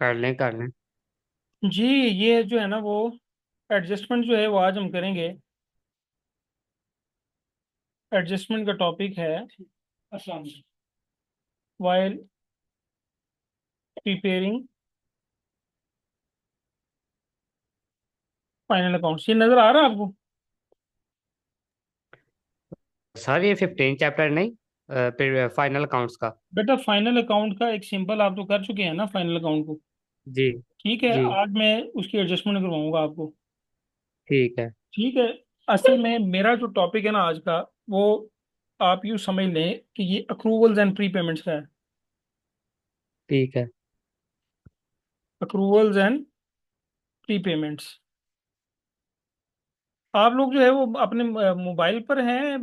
कर लें। जी, ये जो है ना वो एडजस्टमेंट जो है वो आज हम करेंगे। एडजस्टमेंट का टॉपिक है वाइल प्रिपेयरिंग फाइनल अकाउंट्स। ये नजर आ रहा है आपको? सर ये 15 चैप्टर नहीं, फिर फाइनल अकाउंट्स का। बेटा, फाइनल अकाउंट का एक सिंपल आप तो कर चुके हैं ना फाइनल अकाउंट को। जी। ठीक है, जी। आज मैं उसकी एडजस्टमेंट करवाऊंगा आपको। ठीक है। ठीक है। असल में मेरा जो टॉपिक है ना आज का, वो आप यूँ समझ लें कि ये अक्रूवल्स एंड प्री पेमेंट्स का है। ठीक है। Accruals and pre payments. आप लोग जो है वो अपने मोबाइल पर हैं,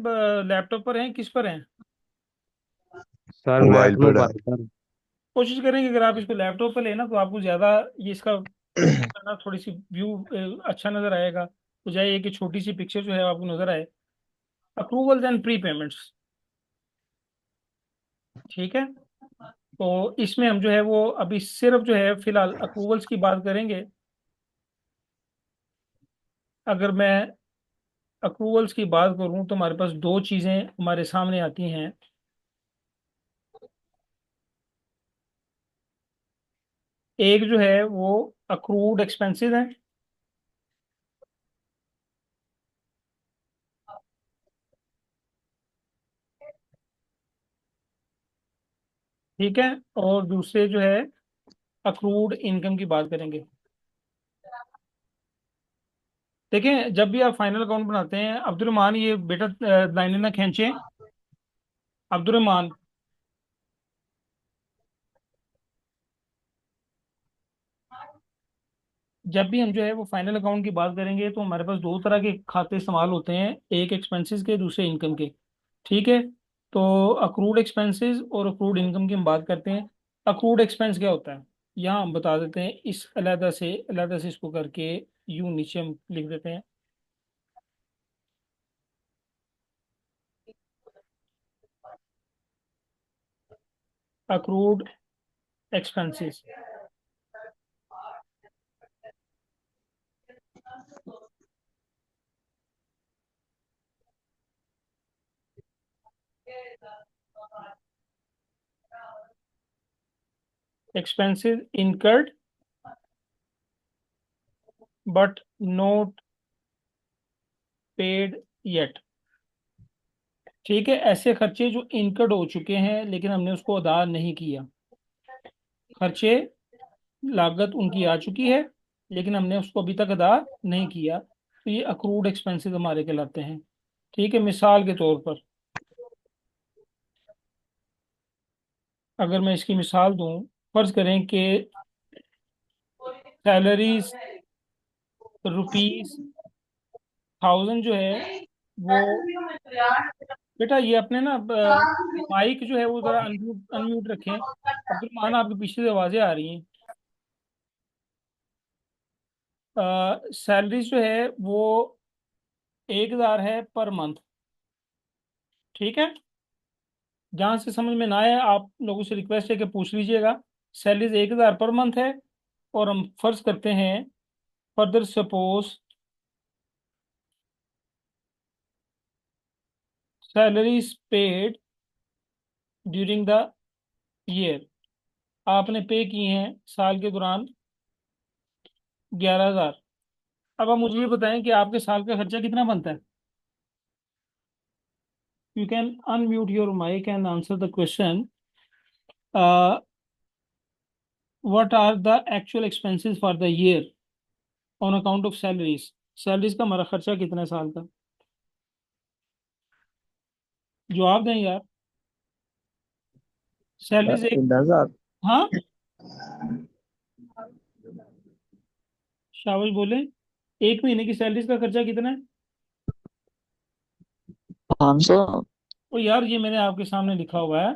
लैपटॉप पर हैं, किस पर हैं? सर मैं मोबाइल तो पर है। मोबाइल पर। कोशिश करें कि अगर आप इसको लैपटॉप पर लेना तो आपको ज़्यादा ये इसका करना थोड़ी सी व्यू अच्छा नज़र आएगा। बजाय ये कि छोटी सी पिक्चर जो है आपको नज़र आए। Approvals and pre payments. ठीक है। तो इसमें हम जो है वो अभी सिर्फ जो है फिलहाल अप्रूवल्स की बात करेंगे। अगर मैं अप्रूवल्स की बात करूं तो हमारे पास दो चीज़ें हमारे सामने आती हैं। एक जो है वो अक्रूड एक्सपेंसेस है। ठीक है। और दूसरे जो है अक्रूड इनकम की बात करेंगे। देखें, जब भी आप फाइनल अकाउंट बनाते हैं, अब्दुलरहमान ये बेटा लाइनें ना खींचे। अब्दुलरहमान, जब भी हम जो है वो फाइनल अकाउंट की बात करेंगे तो हमारे पास दो तरह के खाते इस्तेमाल होते हैं, एक एक्सपेंसेस के, दूसरे इनकम के। ठीक है। तो अक्रूड एक्सपेंसेस और अक्रूड इनकम की हम बात करते हैं। अक्रूड एक्सपेंस क्या होता है, यहाँ हम बता देते हैं, इस अलहदा से इसको करके यूं नीचे हम लिख देते हैं। Accrued expenses. Expenses incurred but not paid yet. ठीक है, ऐसे खर्चे जो इनकर्ड हो चुके हैं लेकिन हमने उसको अदा नहीं किया। खर्चे, लागत उनकी आ चुकी है लेकिन हमने उसको अभी तक अदा नहीं किया, तो ये अक्रूड एक्सपेंसेस हमारे कहलाते हैं। ठीक है, मिसाल के तौर पर अगर मैं इसकी मिसाल दूं, फर्ज करें कि सैलरीज ₹1000 जो है वो, बेटा ये अपने ना माइक जो है वो जरा अनम्यूट अनम्यूट रखें। अब्दुल मान, आपके पीछे से आवाजें आ रही हैं। सैलरीज जो है वो 1000 है पर मंथ। ठीक है। जहां से समझ में ना आए, आप लोगों से रिक्वेस्ट है कि पूछ लीजिएगा। सैलरीज 1000 पर मंथ है। और हम फर्ज करते हैं, further suppose salaries paid during the year. आपने पे की हैं साल के दौरान 11,000। अब आप मुझे ये बताएं कि आपके साल का खर्चा कितना बनता है। You can unmute your mic and answer the question. What are the actual expenses for the year on account of salaries. Salaries का हमारा खर्चा कितना है साल का? जवाब दें यार। सैलरीज एक, 10,000। हाँ, शाबाश बोले। एक महीने की सैलरीज का खर्चा कितना है? 500। और यार ये मैंने आपके सामने लिखा हुआ है,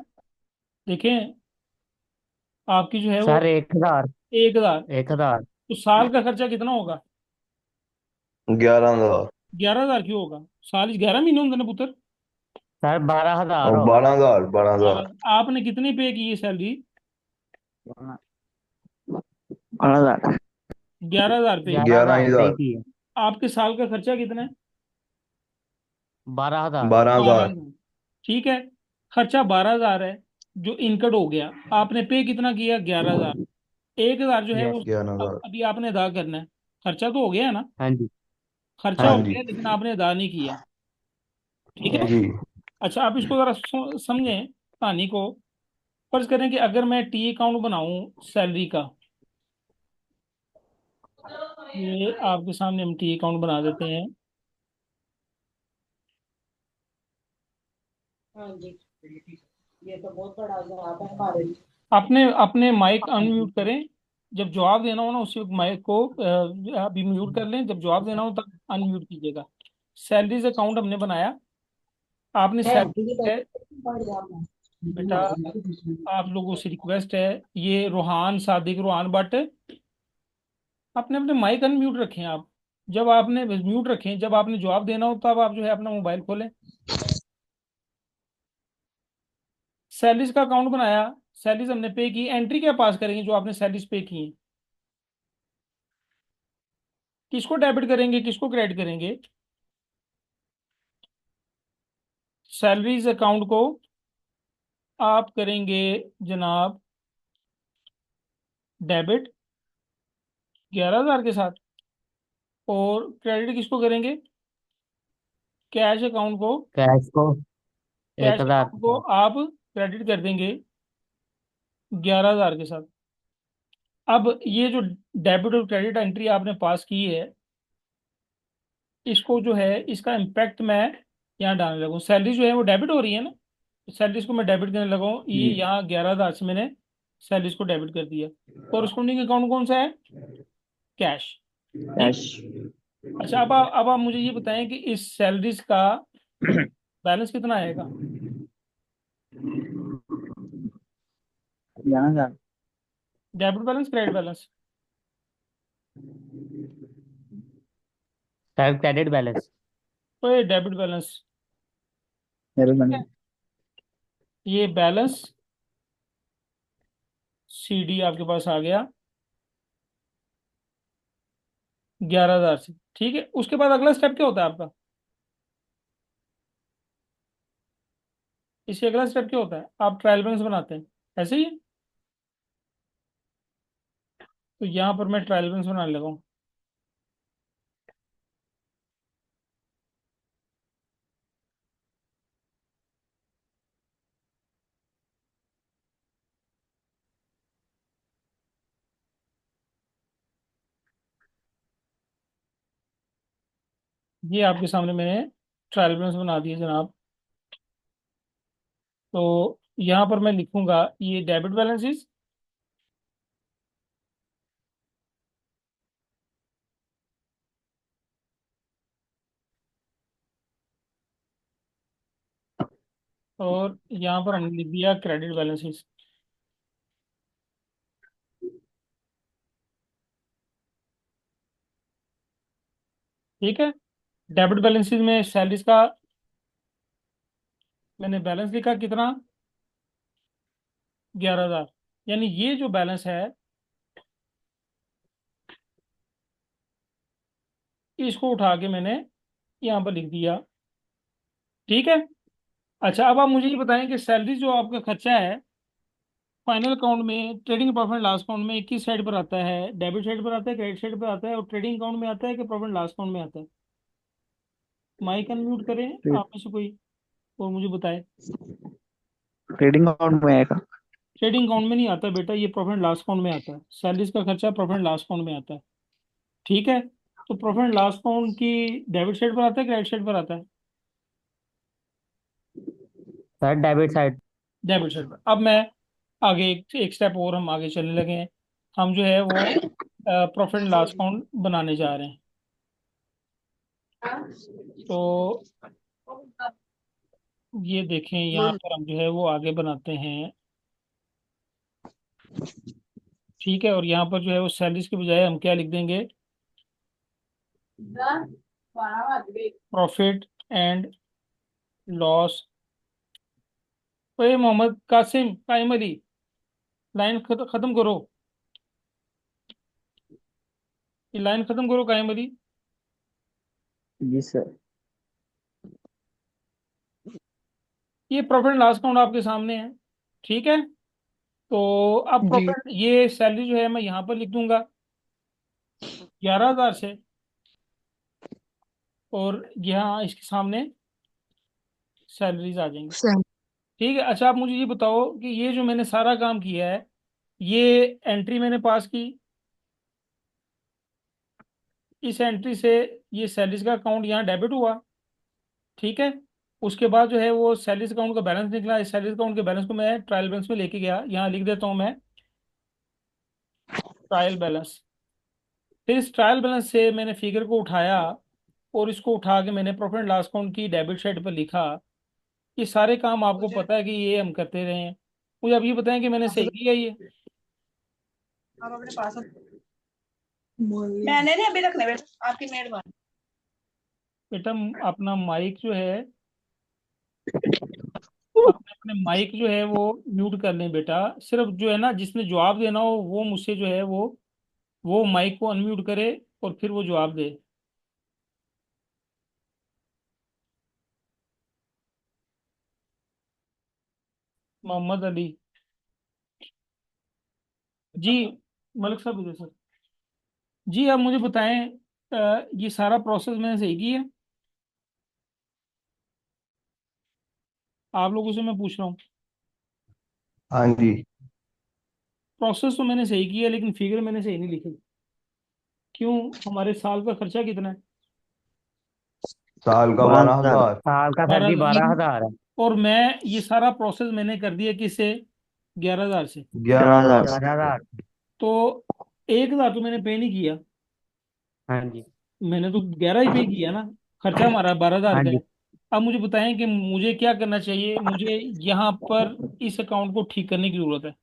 देखें। आपकी जो है वो सर 1000। 1,000। 1000। तो साल का खर्चा कितना होगा? 11,000। 11,000 क्यों होगा? साल 11 महीने होंगे ना पुत्र। सर 12,000 और होगा। 12,000 12,000। आपने कितनी पे की ये सैलरी? 12,000। 11,000 रुपये। 11,000 सही 11,000। की है। आपके साल का खर्चा कितना है? 12,000। 12,000। 12,000। ठीक है, खर्चा 12,000 है, जो इनकट हो गया। आपने पे कितना किया? 11,000। 1,000 जो है वो यस। ग्यारह हजार अभी आपने अदा करना है। खर्चा तो हो गया है ना, हाँ जी। खर्चा हाँ हाँ हो जी। जी। गया लेकिन आपने अदा नहीं किया। ठीक है। यस। जी। अच्छा, आप इसको जरा समझें कहानी को। फर्ज करें कि अगर मैं टी अकाउंट बनाऊं सैलरी का, ये आपके सामने हम टी अकाउंट बना देते हैं। अपने अपने माइक अनम्यूट करें। जब जवाब देना हो ना उसी वक्त माइक को अभी म्यूट कर लें, जब जवाब देना हो तब अनम्यूट कीजिएगा। सैलरीज अकाउंट हमने बनाया। आपने सैलरी, बेटा आप लोगों से रिक्वेस्ट है, ये रूहान सादिक रूहान भट्ट, आपने अपने माइक अनम्यूट रखें आप। जब आपने म्यूट रखें, जब आपने जवाब देना हो तब आप जो है अपना मोबाइल खोलें। सैलरीज का अकाउंट बनाया, सैलरीज हमने पे की, एंट्री क्या पास करेंगे जो आपने सैलरीज पे की हैं? किसको डेबिट करेंगे, किसको क्रेडिट करेंगे? सैलरीज अकाउंट को आप करेंगे जनाब डेबिट 11,000 के साथ, और क्रेडिट किसको करेंगे? कैश अकाउंट को, कैश को एक कैश हजार अकाउंट के को साथ। आप क्रेडिट कर देंगे 11,000 के साथ। अब ये जो डेबिट और क्रेडिट एंट्री आपने पास की है, इसको जो है इसका इम्पैक्ट मैं यहाँ डालने लगूँ। सैलरी जो है वो डेबिट हो रही है ना, सैलरीज को मैं डेबिट करने लगा हूँ। ये जी। यहाँ 11,000 से मैंने सैलरीज को डेबिट कर दिया। कोरस्पोंडिंग अकाउंट कौन सा है? कैश। ठीक। कैश। अच्छा, अब आप मुझे ये बताएं कि इस सैलरीज का बैलेंस कितना आएगा? 11,000। Debit balance, credit balance? Sir credit balance. तो ये डेबिट बैलेंस। मेरे ठीक बने। है, ये बैलेंस सीडी आपके पास आ गया 11,000 से। ठीक है, उसके बाद अगला स्टेप क्या होता है आपका? इससे अगला स्टेप क्या होता है? आप ट्रायल बैलेंस बनाते हैं, ऐसे ही है? तो यहाँ पर मैं ट्रायल बैलेंस बनाने लगा हूँ। ये आपके सामने मैंने ट्रायल बैलेंस बना दिया जनाब। तो यहाँ पर मैं लिखूंगा ये डेबिट बैलेंसेस, और यहाँ पर हमने लिख दिया क्रेडिट बैलेंसेस। ठीक है, डेबिट बैलेंसेस में सैलरीज का मैंने बैलेंस लिखा कितना? 11,000। यानी ये जो बैलेंस है इसको उठा के मैंने यहाँ पर लिख दिया। ठीक है। अच्छा, अब आप मुझे ये बताएं कि सैलरी जो आपका खर्चा है फाइनल अकाउंट में, ट्रेडिंग प्रॉफिट लॉस अकाउंट में किस साइड पर आता है? डेबिट साइड पर आता है, क्रेडिट साइड पर आता है, और ट्रेडिंग अकाउंट में आता है कि प्रॉफिट लॉस अकाउंट में आता है? माइक अनम्यूट करें आप में से कोई और मुझे बताए। ट्रेडिंग अकाउंट में आएगा। ट्रेडिंग अकाउंट में नहीं आता बेटा, ये प्रॉफिट लॉस अकाउंट में आता है। सैलरीज का खर्चा प्रॉफिट लॉस अकाउंट में आता है। ठीक है, तो प्रॉफिट लॉस अकाउंट की डेबिट साइड पर आता है, क्रेडिट साइड पर आता है? Sir debit side. Debit side पर। अब मैं आगे एक स्टेप और हम आगे चलने लगे हैं। हम जो है वो प्रॉफिट एंड लॉस अकाउंट बनाने जा रहे हैं। तो ये देखें, यहाँ पर हम जो है वो आगे बनाते हैं। ठीक है, और यहाँ पर जो है वो सैलरीज के बजाय हम क्या लिख देंगे? Profit and loss. ओए मोहम्मद कासिम काइम अली, लाइन खत्म करो। ये लाइन खत्म करो कायम अली। जी सर। ये प्रॉफिट एंड लॉस अकाउंट आपके सामने है, ठीक है। तो अब जी। प्रॉफिट, ये सैलरी जो है मैं यहाँ पर लिख दूंगा 11,000 से, और यहाँ इसके सामने सैलरीज आ जाएंगी। सैम। ठीक है। अच्छा आप मुझे ये बताओ कि ये जो मैंने सारा काम किया है, ये एंट्री मैंने पास की, इस एंट्री से ये सैलरीज का अकाउंट यहाँ डेबिट हुआ, ठीक है। उसके बाद जो है वो सैलरीज अकाउंट का बैलेंस निकला, इस सैलरीज अकाउंट के बैलेंस को मैं ट्रायल बैलेंस में लेके गया, यहाँ लिख देता हूँ मैं ट्रायल बैलेंस। फिर इस ट्रायल बैलेंस से मैंने फिगर को उठाया और इसको उठा के मैंने प्रॉफिट एंड लॉस अकाउंट की डेबिट साइड पर लिखा। ये सारे काम आपको पता है कि ये हम करते रहे हैं। मुझे अब ये बताएं कि मैंने सही किया ये। आप अपने पास मैंने नहीं अभी रखने बेटा, आपकी मेहरबानी। बेटा अपना माइक जो है, आपने अपने माइक जो है वो म्यूट कर लें बेटा। सिर्फ जो है ना, जिसने जवाब देना हो वो मुझसे जो है वो माइक को अनम्यूट करे और फिर वो जवाब दे। मोहम्मद अली जी, मलिक साहब इधर सर। जी आप मुझे बताएं, ये सारा प्रोसेस मैंने सही किया है? आप लोगों से मैं पूछ रहा हूँ। हाँ जी। प्रोसेस तो मैंने सही किया लेकिन फिगर मैंने सही नहीं लिखी। क्यों? हमारे साल का खर्चा कितना है? साल का 12,000। 12,000। साल का सर जी 12,000। 12,000 है। और मैं ये सारा प्रोसेस मैंने कर दिया किससे? 11,000 से। 11,000 11,000। से। 11,000। तो 1,000 तो मैंने पे नहीं किया, हाँ जी। मैंने तो 11 ही पे किया ना। खर्चा हमारा 12,000 हाँ का है। जी। अब मुझे बताएं कि मुझे क्या करना चाहिए। मुझे यहाँ पर इस अकाउंट को ठीक करने की जरूरत है।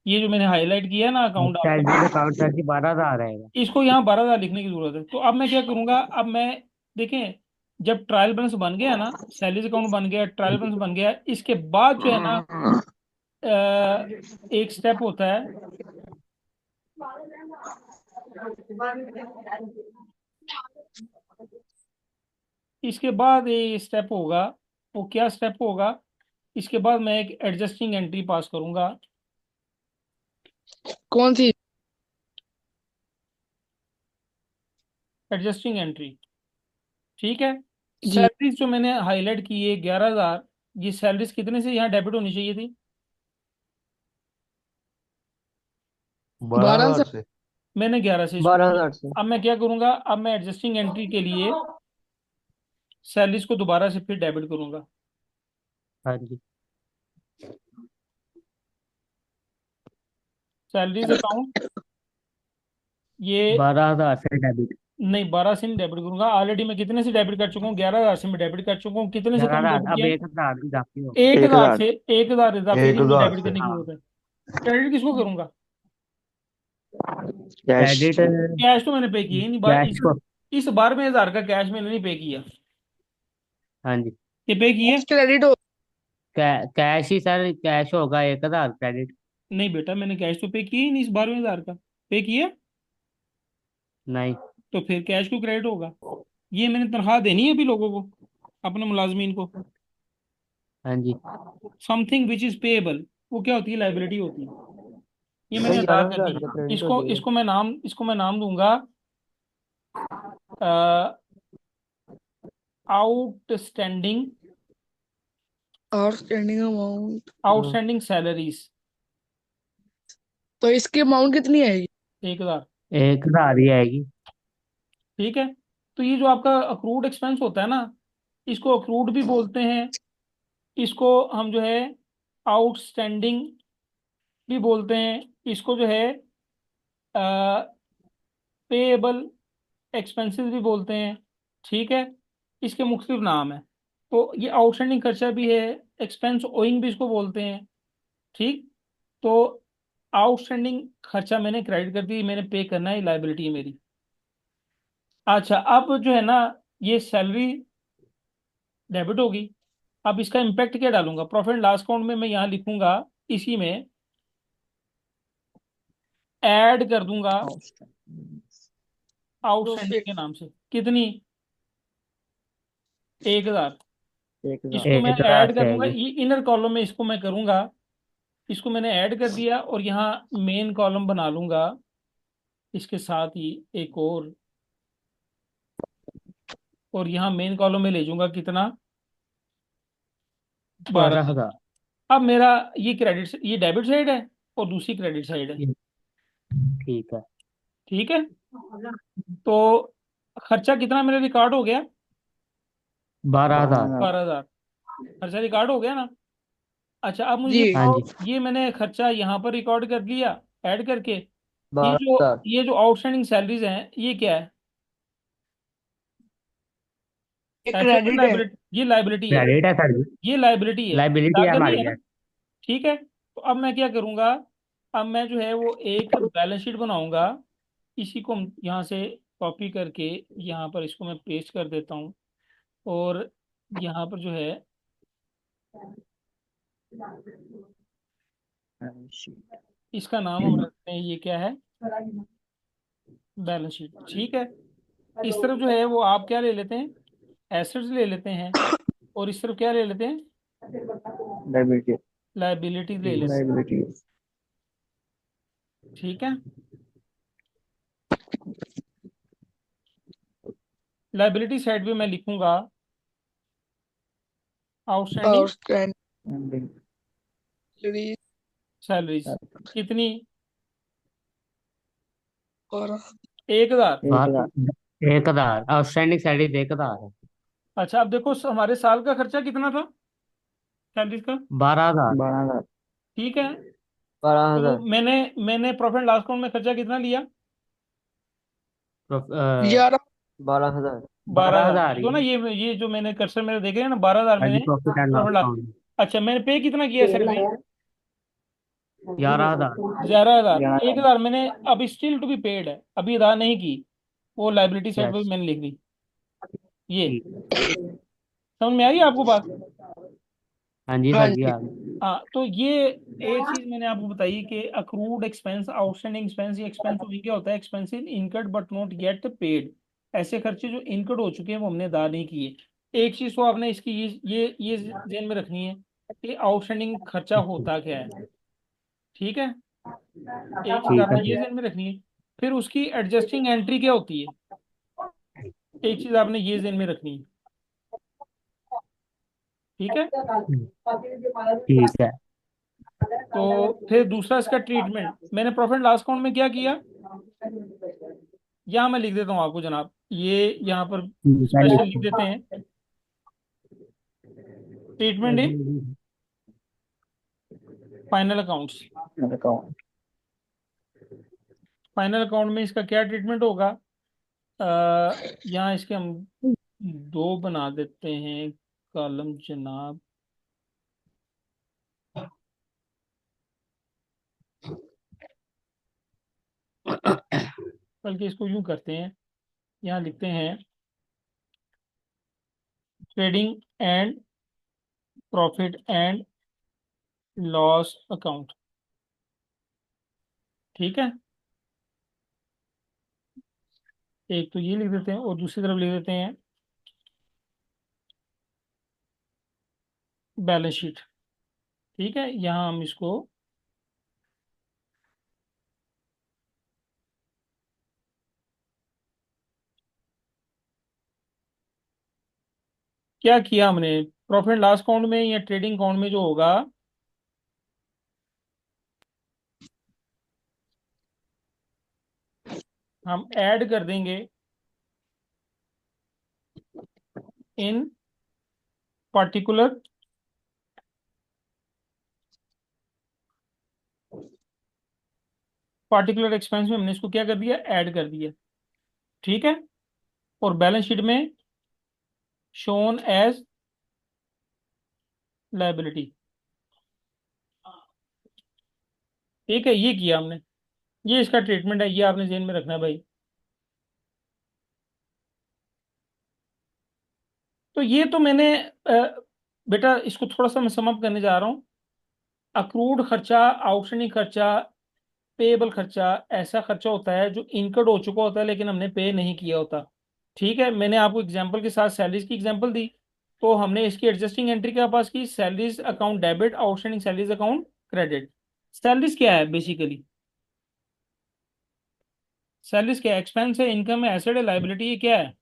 ये जो मैंने हाईलाइट किया है ना अकाउंट सैलरी आपका, अकाउंट सर जी 12,000 रहेगा। इसको यहाँ 12,000 लिखने की जरूरत है। तो अब मैं क्या करूंगा, अब मैं, देखें, जब ट्रायल बैलेंस बन गया ना, सैलरीज अकाउंट बन गया, ट्रायल बैलेंस बन गया, इसके बाद जो है ना एक स्टेप होता है। इसके बाद ये स्टेप होगा, वो क्या स्टेप होगा? इसके बाद मैं एक एडजस्टिंग एंट्री पास करूंगा। कौन सी? एडजस्टिंग एंट्री, ठीक है। जी। सैलरीज जो मैंने हाईलाइट की है 11,000, ये सैलरीज कितने से यहाँ डेबिट होनी चाहिए थी? 12 12,000 से। से। मैंने 11 से इसको किया। 12,000 से। अब मैं क्या करूंगा, अब मैं एडजस्टिंग एंट्री के लिए सैलरीज को दोबारा से फिर डेबिट करूंगा। हाँ जी। सैलरीज अकाउंट, ये 12,000 से डेबिट। नहीं, 12 से नहीं डेबिट करूंगा। ऑलरेडी मैं कितने से डेबिट कर चुका हूँ? 11,000 से मैं डेबिट कर चुका हूँ। कितने से कम 11,000 डेबिट अब किया है? 1,000 इजाफी होगा। 1,000 1,000। से। 1,000 इजाफे नहीं, मुझे 1,000 डेबिट से। करने की हाँ। जरूरत है। क्रेडिट किसको करूंगा? कैश। क्रेडिट कैश तो मैंने पे किया ही नहीं। कैश को। इस 12,000 का कैश मैंने नहीं पे किया। हाँ जी। ये पे किए? क्रेडिट हो। कैश ही सर, कैश होगा 1,000 क्रेडिट। नहीं बेटा, मैंने कैश तो पे किया ही नहीं, इस 12,000 का पे किया। नहीं। तो फिर कैश को क्रेडिट होगा? ये मैंने तनख्वाह देनी है अभी लोगों को, अपने मुलाजमीन को। हाँ जी। समथिंग विच इज पेएबल, वो क्या होती है? लाइबिलिटी होती है। ये मैंने भाई अदा 11,000 करनी का है। क्रेडिट हो जाएगा। इसको मैं नाम दूंगा outstanding, outstanding amount. Outstanding salaries. तो इसकी अमाउंट कितनी आएगी? 1,000। 1,000 ही आएगी। ठीक है। तो ये जो आपका अक्रूड एक्सपेंस होता है ना, इसको अक्रूड भी बोलते हैं, इसको हम जो है आउटस्टैंडिंग भी बोलते हैं, इसको जो है पेएबल एक्सपेंसेस भी बोलते हैं। ठीक है। इसके मुख्तलिफ नाम है। तो ये आउटस्टैंडिंग खर्चा भी है, एक्सपेंस ओइंग भी इसको बोलते हैं। ठीक। तो आउटस्टैंडिंग खर्चा मैंने क्रेडिट कर दी, मैंने पे करना है, लाइबिलिटी है मेरी। अच्छा अब जो है ना, ये सैलरी डेबिट होगी। अब इसका इम्पैक्ट क्या डालूंगा? प्रॉफिट एंड लॉस अकाउंट में मैं यहाँ लिखूंगा, इसी में ऐड कर दूंगा आउटस्टैंडिंग के नाम से। कितनी? 1000। 1000। इसको मैं 1000 ऐड से कर दूंगा, आएगी। ये इनर कॉलम में इसको मैं करूंगा। इसको मैंने ऐड कर दिया और यहाँ मेन कॉलम बना लूंगा इसके साथ ही एक और यहाँ मेन कॉलम में ले जाऊंगा कितना? 12। 12000। अब मेरा ये ये डेबिट साइड है और दूसरी क्रेडिट साइड है। ठीक है। ठीक है, तो खर्चा कितना मेरा रिकॉर्ड हो गया? 12000। 12,000। 12,000 खर्चा रिकॉर्ड हो गया ना। अच्छा, अब मुझे जी। ये हाँ बताओ, जी। ये मैंने खर्चा यहाँ पर रिकॉर्ड कर लिया ऐड करके। ये जो 12,000। ये जो आउटस्टैंडिंग सैलरीज हैं ये क्या है? ये एसेट क्रेडिट है। लाइबिलिटी? ये लाइबिलिटी है। क्रेडिट है सर जी। ये लाइबिलिटी है, लाइबिलिटी है आगे नहीं हमारी है ना। है। ठीक है, तो अब मैं क्या करूंगा? अब मैं जो है वो एक बैलेंस शीट बनाऊंगा। इसी को हम यहाँ से कॉपी करके यहाँ पर इसको मैं पेस्ट कर देता हूँ। और यहाँ पर जो है इसका नाम हम रखते हैं, ये क्या है? Balance sheet. ठीक है, इस तरफ जो है वो आप क्या ले लेते हैं? एसेट्स ले लेते हैं। और इस तरफ क्या ले लेते हैं? लाइबिलिटी। लाइबिलिटीज ले लेते हैं। लाइबिलिटी। ठीक है, लाइबिलिटी साइड पे मैं लिखूंगा आउटस्टैंडिंग आउटस्टैंडिंग सैलरीज। कितनी? और 1000। 1,000। 1000 आउटस्टैंडिंग सैलरी 1000 है। अच्छा, अब देखो हमारे साल का खर्चा कितना था सैलरीज का? 12000। 12,000। ठीक है, तो 12,000। मैंने प्रॉफिट लॉस अकाउंट में खर्चा कितना लिया? 11। 12,000। 12,000। 12000 देखो ही ना, है। ये जो मैंने कर्सर मेरे देखे हैं ना, 12,000 हाँ जी, मैंने profit and loss profit loss. Account. अच्छा, मैंने पे कितना किया सर में? 11000। 11,000। 11,000। 1,000 मैंने अभी स्टिल टू बी पेड है, अभी अदा नहीं की। वो लाइबिलिटी साइड पर यस। भी मैंने लिख दी। ये ठीक। समझ में आई आपको बात? हाँ जी हाँ सर जी, जी। आ गई। हाँ, तो ये एक चीज मैंने आपको बताई कि अक्रूड एक्सपेंस, आउटस्टैंडिंग एक्सपेंस, ये एक्सपेंस तो क्या होता है? Expensive incurred but not yet paid. ऐसे खर्चे जो इनकर्ड हो चुके हैं वो हमने अदा नहीं किए। एक चीज तो आपने इसकी ये ध्यान में रखनी है कि आउटस्टैंडिंग खर्चा होता क्या है। ठीक है, एक चीज ठीक है आपने ये सर। ध्यान में रखनी है। फिर उसकी एडजस्टिंग एंट्री क्या होती है, एक चीज आपने ये ध्यान में रखनी है। ठीक है, ठीक है। तो फिर दूसरा इसका ट्रीटमेंट मैंने प्रॉफिट लॉस अकाउंट में क्या किया, यहाँ मैं लिख देता हूँ आपको जनाब, ये यहाँ पर स्पेशल लिख देते हैं। Treatment in final accounts. Account. Final account में इसका क्या ट्रीटमेंट होगा? यहाँ इसके हम दो बना देते हैं कॉलम जनाब। बल्कि इसको यूं करते हैं, यहाँ लिखते हैं trading and profit and loss account. ठीक है, एक तो ये लिख देते हैं और दूसरी तरफ लिख देते हैं बैलेंस शीट। ठीक है, यहाँ हम इसको क्या किया हमने प्रॉफिट लॉस अकाउंट में या ट्रेडिंग अकाउंट में जो होगा, हम ऐड कर देंगे इन पर्टिकुलर पार्टिकुलर एक्सपेंस में हमने इसको क्या कर दिया? ऐड कर दिया। ठीक है, और बैलेंस शीट में शोन एज लायबिलिटी। ठीक है, ये किया हमने, ये इसका ट्रीटमेंट है, ये आपने जेन में रखना है भाई। तो ये तो मैंने बेटा इसको थोड़ा सा मैं समअप करने जा रहा हूँ। अक्रूड खर्चा, आउटस्टैंडिंग खर्चा, पेएबल खर्चा ऐसा खर्चा होता है जो इनकर्ड हो चुका होता है लेकिन हमने पे नहीं किया होता। ठीक है, मैंने आपको एग्जांपल के साथ सैलरीज की एग्जांपल दी, तो हमने इसकी एडजस्टिंग एंट्री क्या पास की, salaries account debit, outstanding salaries account credit. Salaries क्या है बेसिकली, सैलरीज क्या है, एक्सपेंस है, इनकम है, एसेट है, लाइबिलिटी है, क्या है?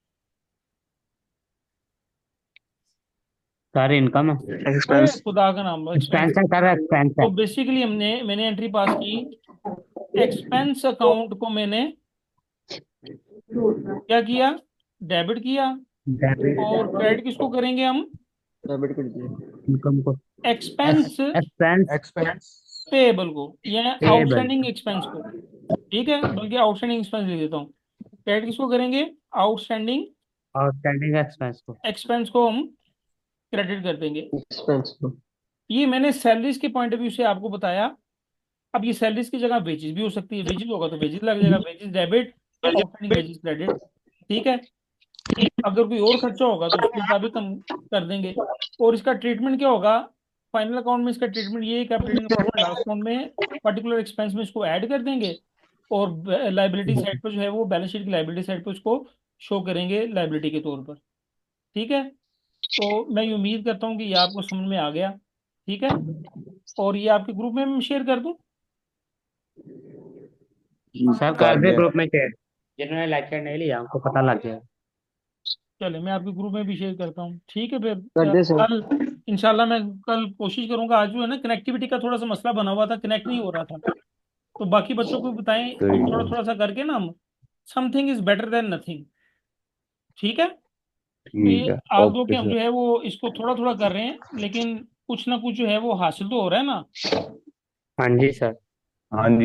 सर इनकम है, एक्सपेंस खुदा का नाम लो, एक्सपेंस। एक्सपेंस है सर, एक्सपेंस है। तो बेसिकली मैंने एंट्री पास की, एक्सपेंस अकाउंट को मैंने क्या किया, डेबिट किया, और क्रेडिट किसको करेंगे हम, डेबिट कर दिए। इनकम को, एक्सपेंस एक्सपेंस एक्सपेंस पेएबल को या पेबल, आउटस्टैंडिंग एक्सपेंस को। ठीक है, बल्कि आउटस्टैंडिंग एक्सपेंस लिख देता हूँ। क्रेडिट किसको करेंगे, आउटस्टैंडिंग आउटस्टैंडिंग एक्सपेंस को। एक्सपेंस को हम क्रेडिट कर देंगे। एक्सपेंस को ये मैंने सैलरीज के पॉइंट ऑफ व्यू से आपको बताया। अब ये सैलरीज की जगह वेजेस भी हो सकती है, वेजेस होगा तो वेजेस लग जाएगा, wages debit, outstanding wages credit. ठीक है, अगर कोई और खर्चा होगा तो उसके मुताबिक हम कर देंगे। और इसका ट्रीटमेंट क्या होगा, फाइनल अकाउंट में इसका ट्रीटमेंट ये है कि आप ट्रेडिंग प्रॉफिट लॉस अकाउंट में पर्टिकुलर एक्सपेंस में इसको ऐड कर देंगे, और लाइबिलिटी साइड पर जो है वो बैलेंस शीट की लाइबिलिटी साइड पर उसको शो करेंगे लाइबिलिटी के तौर पर। ठीक है, तो मैं ये उम्मीद करता हूँ कि ये आपको समझ में आ गया। ठीक है, और ये आपके ग्रुप में मैं शेयर कर दूँ। सर कर दे ग्रुप में शेयर, जिन्होंने लेक्चर नहीं लिया उनको पता लग गया। चले, मैं आपके ग्रुप में भी शेयर करता हूँ। ठीक है, फिर कर दे सर। कल इंशाल्लाह मैं कल कोशिश करूंगा। आज जो है ना कनेक्टिविटी का थोड़ा सा मसला बना हुआ था, कनेक्ट नहीं हो रहा था, तो बाकी बच्चों को भी बताएं, थोड़ा थोड़ा सा करके ना हम, something is better than nothing. ठीक है, तो ठीक ये है, आप दो के ओके हम सर। जो है वो इसको थोड़ा थोड़ा कर रहे हैं, लेकिन कुछ ना कुछ जो है वो हासिल तो हो रहा है ना। हाँ जी सर। हाँ जी।